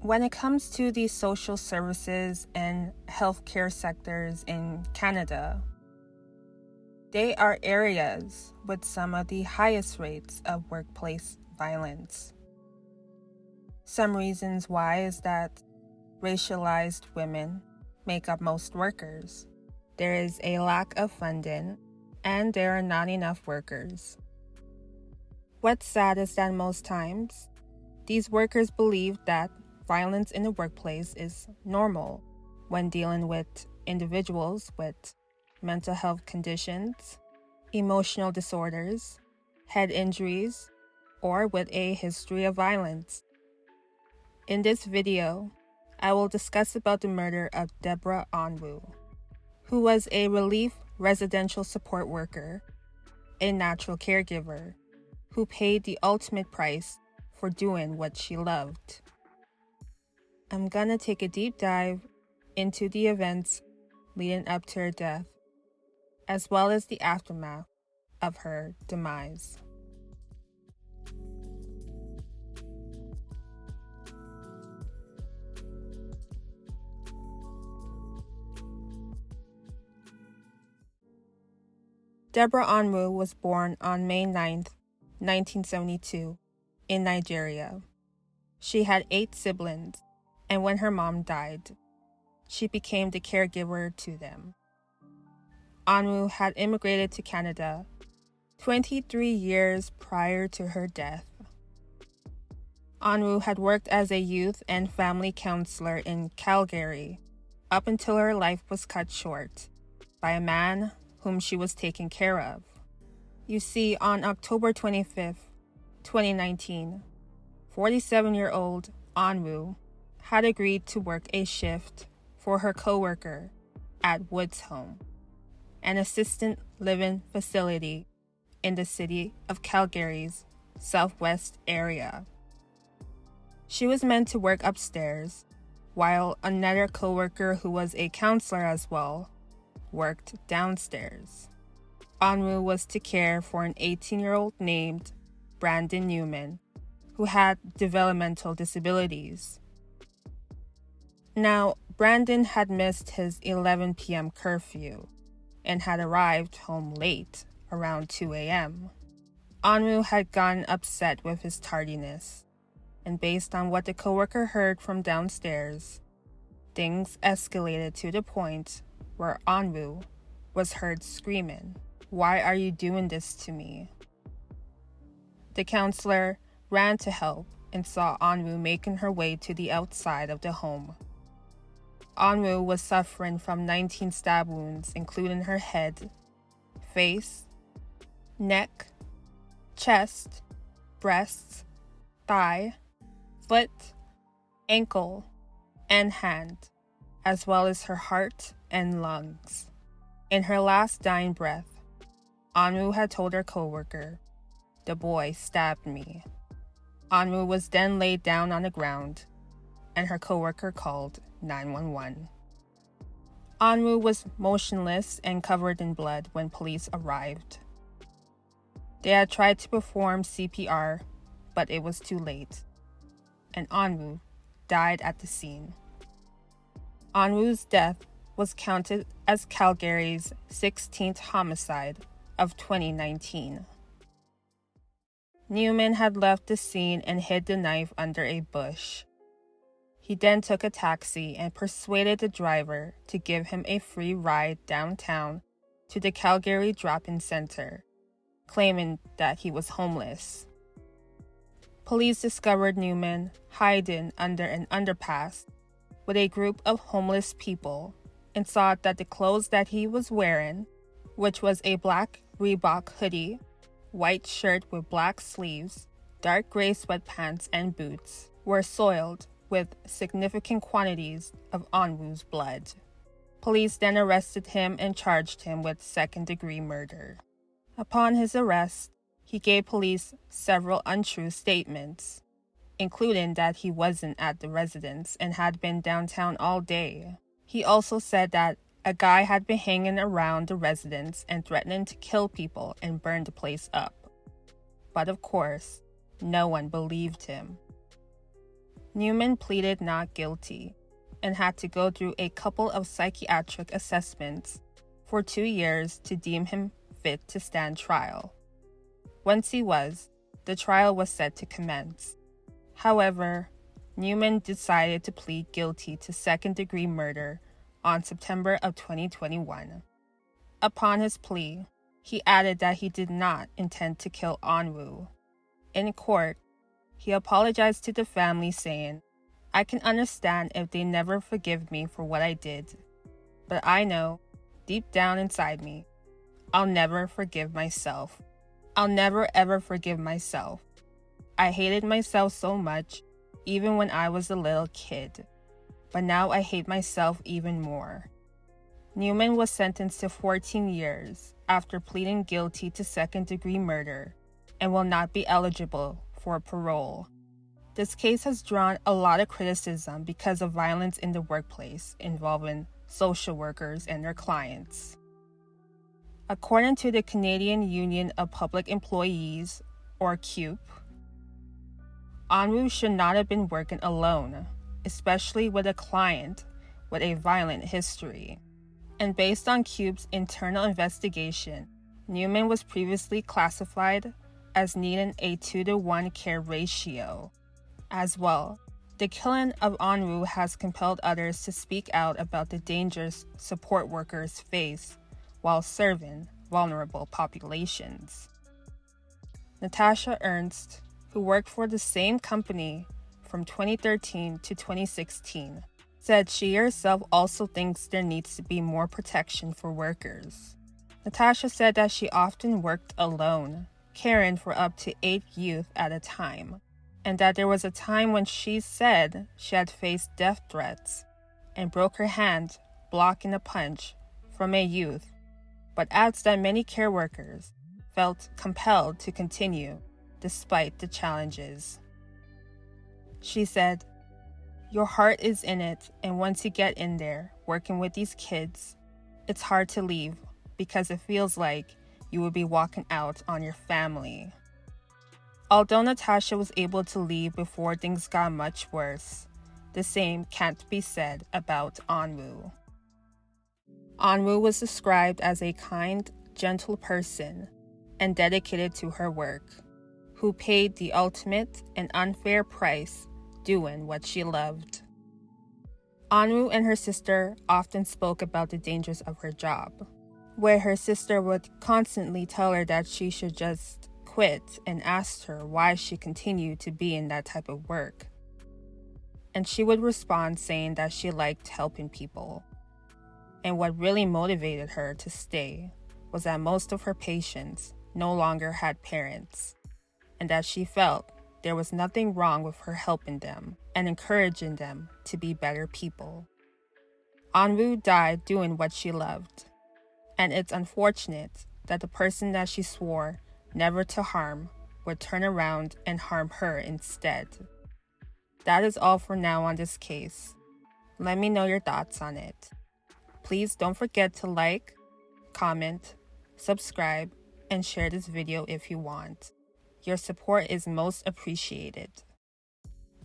When it comes to the social services and healthcare sectors in Canada, they are areas with some of the highest rates of workplace violence. Some reasons why is that racialized women make up most workers. There is a lack of funding, and there are not enough workers. What's sad is that most times, these workers believe that violence in the workplace is normal when dealing with individuals with mental health conditions, emotional disorders, head injuries, or with a history of violence. In this video, I will discuss about the murder of Deborah Anwu, who was a relief residential support worker, a natural caregiver, who paid the ultimate price for doing what she loved. I'm gonna take a deep dive into the events leading up to her death, as well as the aftermath of her demise. Deborah Anwu was born on May 9, 1972, in Nigeria. She had 8 siblings, and when her mom died, she became the caregiver to them. Anwu had immigrated to Canada 23 years prior to her death. Anwu had worked as a youth and family counselor in Calgary up until her life was cut short by a man whom she was taking care of. You see, on October 25, 2019, 47-year-old Anwu had agreed to work a shift for her coworker at Woods Home, an assisted living facility in the city of Calgary's southwest area. She was meant to work upstairs, while another coworker who was a counselor as well worked downstairs. Anwu was to care for an 18-year-old named Brandon Newman, who had developmental disabilities. Now, Brandon had missed his 11 p.m. curfew and had arrived home late, around 2 a.m. Anwu had gotten upset with his tardiness, and based on what the coworker heard from downstairs, things escalated to the point where Anwu was heard screaming, "Why are you doing this to me?" The counselor ran to help and saw Anwu making her way to the outside of the home. Anwu was suffering from 19 stab wounds, including her head, face, neck, chest, breasts, thigh, foot, ankle, and hand, as well as her heart and lungs. In her last dying breath, Anwu had told her coworker, "The boy stabbed me." Anwu was then laid down on the ground, and her coworker called 911. Anwu was motionless and covered in blood when police arrived. They had tried to perform CPR, but it was too late, and Anwu died at the scene. Anwu's death was counted as Calgary's 16th homicide of 2019. Newman had left the scene and hid the knife under a bush. He then took a taxi and persuaded the driver to give him a free ride downtown to the Calgary drop-in center, claiming that he was homeless. Police discovered Newman hiding under an underpass with a group of homeless people and saw that the clothes that he was wearing, which was a black Reebok hoodie, white shirt with black sleeves, dark gray sweatpants, and boots, were soiled with significant quantities of Anwu's blood. Police then arrested him and charged him with second-degree murder. Upon his arrest, he gave police several untrue statements, including that he wasn't at the residence and had been downtown all day. He also said that a guy had been hanging around the residence and threatening to kill people and burn the place up. But of course, no one believed him. Newman pleaded not guilty and had to go through a couple of psychiatric assessments for 2 years to deem him fit to stand trial. Once he was, the trial was set to commence. However, Newman decided to plead guilty to second-degree murder on September of 2021. Upon his plea, he added that he did not intend to kill Anwu. In court, he apologized to the family, saying, "I can understand if they never forgive me for what I did, but I know, deep down inside me, I'll never forgive myself. I'll never ever forgive myself. I hated myself so much, even when I was a little kid, but now I hate myself even more." Newman was sentenced to 14 years after pleading guilty to second-degree murder and will not be eligible for parole. This case has drawn a lot of criticism because of violence in the workplace involving social workers and their clients. According to the Canadian Union of Public Employees, or CUPE, Anwu should not have been working alone, especially with a client with a violent history. And based on CUPE's internal investigation, Newman was previously classified as needing a 2-to-1 care ratio. As well, the killing of Anwu has compelled others to speak out about the dangers support workers face while serving vulnerable populations. Natasha Ernst, who worked for the same company from 2013 to 2016, said she herself also thinks there needs to be more protection for workers. Natasha said that she often worked alone, caring for up to 8 youth at a time, and that there was a time when she said she had faced death threats and broke her hand blocking a punch from a youth, but adds that many care workers felt compelled to continue despite the challenges. She said, "Your heart is in it, and once you get in there, working with these kids, it's hard to leave because it feels like you will be walking out on your family." Although Natasha was able to leave before things got much worse, the same can't be said about Anwu. Anwu was described as a kind, gentle person and dedicated to her work, who paid the ultimate and unfair price doing what she loved. Anwu and her sister often spoke about the dangers of her job, where her sister would constantly tell her that she should just quit and asked her why she continued to be in that type of work. And she would respond saying that she liked helping people. And what really motivated her to stay was that most of her patients no longer had parents, and that she felt there was nothing wrong with her helping them and encouraging them to be better people. Anwu died doing what she loved, and it's unfortunate that the person that she swore never to harm would turn around and harm her instead. That is all for now on this case. Let me know your thoughts on it. Please don't forget to like, comment, subscribe, and share this video if you want. Your support is most appreciated.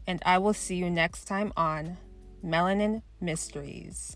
And I will see you next time on Melanin Mysteries.